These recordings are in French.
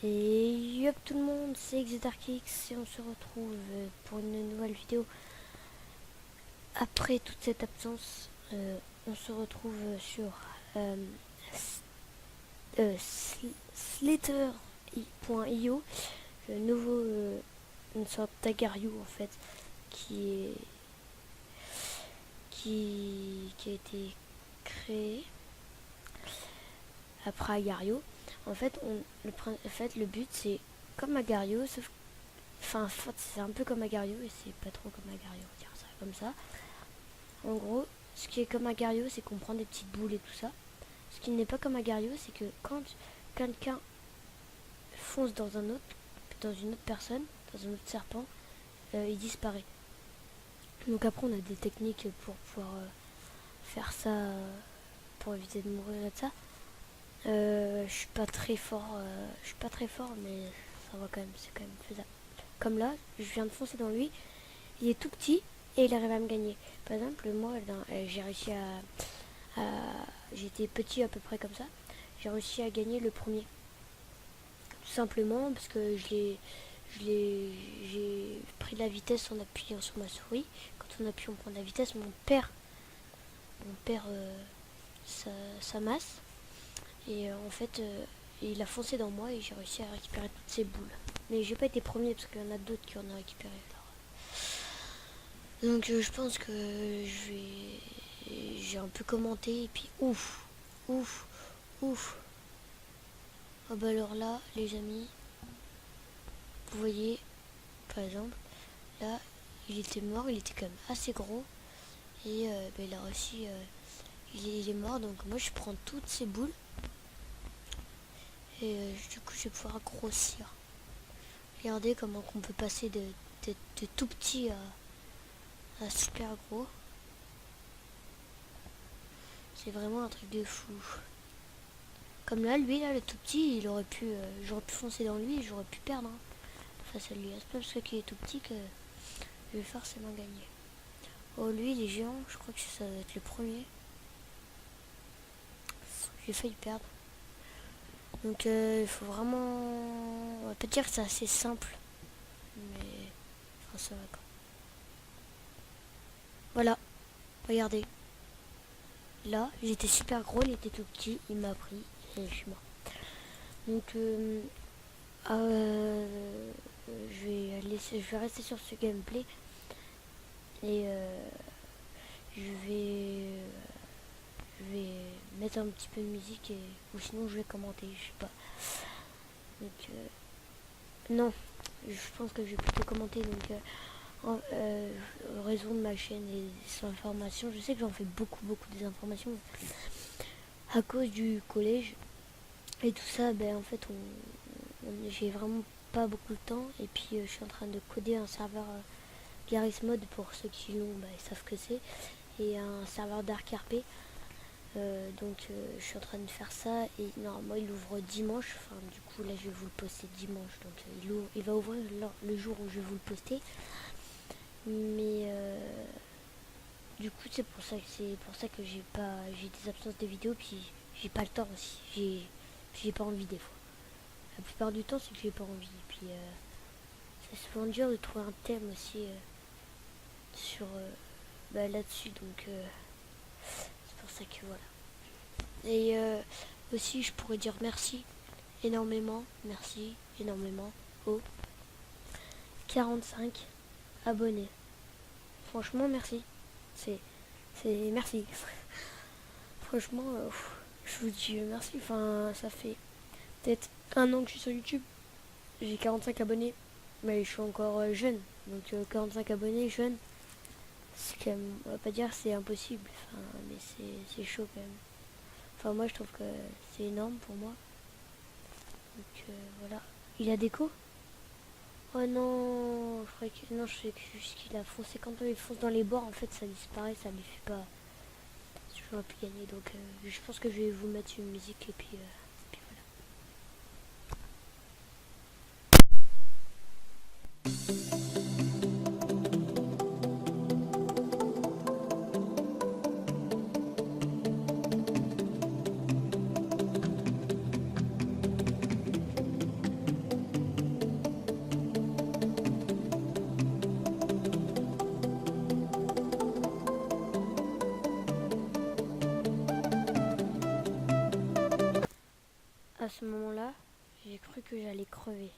Et yop tout le monde, c'est XDarkX et on se retrouve pour une nouvelle vidéo. Après toute cette absence, on se retrouve sur Slither.io, le nouveau, une sorte d'Agar.io en fait, qui a été créé après Agar.io. En fait, le but c'est comme Agar.io, sauf en fait, c'est un peu comme Agar.io et c'est pas trop comme Agar.io, on va dire ça comme ça. En gros, ce qui est comme Agar.io, c'est qu'on prend des petites boules et tout ça. Ce qui n'est pas comme Agar.io, c'est que quand quelqu'un fonce dans une autre personne, dans un autre serpent, il disparaît. Donc après, on a des techniques pour pouvoir faire ça, pour éviter de mourir et de ça. Je suis pas très fort, mais ça va quand même, c'est quand même faisable. Comme là, je viens de foncer dans lui, il est tout petit et il arrive à me gagner. Par exemple, moi, j'ai réussi j'étais petit à peu près comme ça, j'ai réussi à gagner le premier. Tout simplement parce que j'ai pris de la vitesse en appuyant sur ma souris. Quand on appuie, on prend de la vitesse, mais on perd sa masse. Et en fait, il a foncé dans moi et j'ai réussi à récupérer toutes ces boules. Mais j'ai pas été premier parce qu'il y en a d'autres qui en ont récupéré. Donc je pense que j'ai un peu commenté et puis ouf. Ah bah alors là, les amis, vous voyez, par exemple, là, il était mort, il était quand même assez gros et bah, il a réussi, il est mort. Donc moi je prends toutes ces boules et du coup je vais pouvoir grossir. Regardez comment on peut passer de tout petit à super gros. C'est vraiment un truc de fou. Comme là, lui, là, le tout petit, j'aurais pu foncer dans lui et j'aurais pu perdre face à lui. C'est pas parce qu'il est tout petit que je vais forcément gagner. Oh, lui, il est géant, je crois que ça va être le premier. J'ai failli perdre. Donc, il faut vraiment... On va pas dire que c'est assez simple, mais enfin, ça va quoi. Voilà, regardez. Là, j'étais super gros, il était tout petit, il m'a pris et je suis mort. Donc, je vais rester sur ce gameplay et je vais mettre un petit peu de musique ou sinon je vais commenter, je sais pas. Donc non, je pense que je vais plutôt commenter. Donc en raison de ma chaîne et des informations, je sais que j'en fais beaucoup des informations à cause du collège et tout ça. Ben en fait, j'ai vraiment pas beaucoup de temps et puis je suis en train de coder un serveur Garry's Mod pour ceux qui l'ont, ils savent que c'est, et un serveur Dark RP. Donc je suis en train de faire ça et normalement il ouvre dimanche. Enfin du coup là je vais vous le poster dimanche. Donc il va ouvrir le jour où je vais vous le poster. Mais du coup c'est pour ça que j'ai des absences de vidéos, puis j'ai pas le temps aussi. J'ai pas envie des fois. La plupart du temps c'est que j'ai pas envie. Et puis c'est souvent dur de trouver un thème aussi sur là-dessus. Donc c'est pour ça que voilà. Et aussi je pourrais dire merci énormément aux 45 abonnés. Franchement merci. C'est merci. Franchement je vous dis merci. Enfin ça fait peut-être un an que je suis sur YouTube. J'ai 45 abonnés. Mais je suis encore jeune. Donc 45 abonnés jeunes. C'est quand même, on va pas dire c'est impossible. Enfin, mais c'est chaud quand même. Enfin moi je trouve que c'est énorme pour moi. Donc voilà. Il a déco. Oh non, je croyais que... Non, je sais juste qu'il a foncé. Quand il fonce dans les bords, en fait ça disparaît, ça lui fait pas... J'aurais pu gagner. Donc je pense que je vais vous mettre une musique et puis voilà. moment-là, j'ai cru que j'allais crever.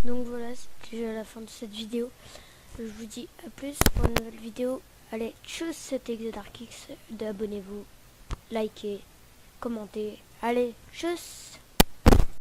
Donc voilà, c'est déjà la fin de cette vidéo. Je vous dis à plus pour une nouvelle vidéo. Allez, tchuss, c'était Xedarkix. Abonnez-vous, likez, commentez. Allez, tchuss.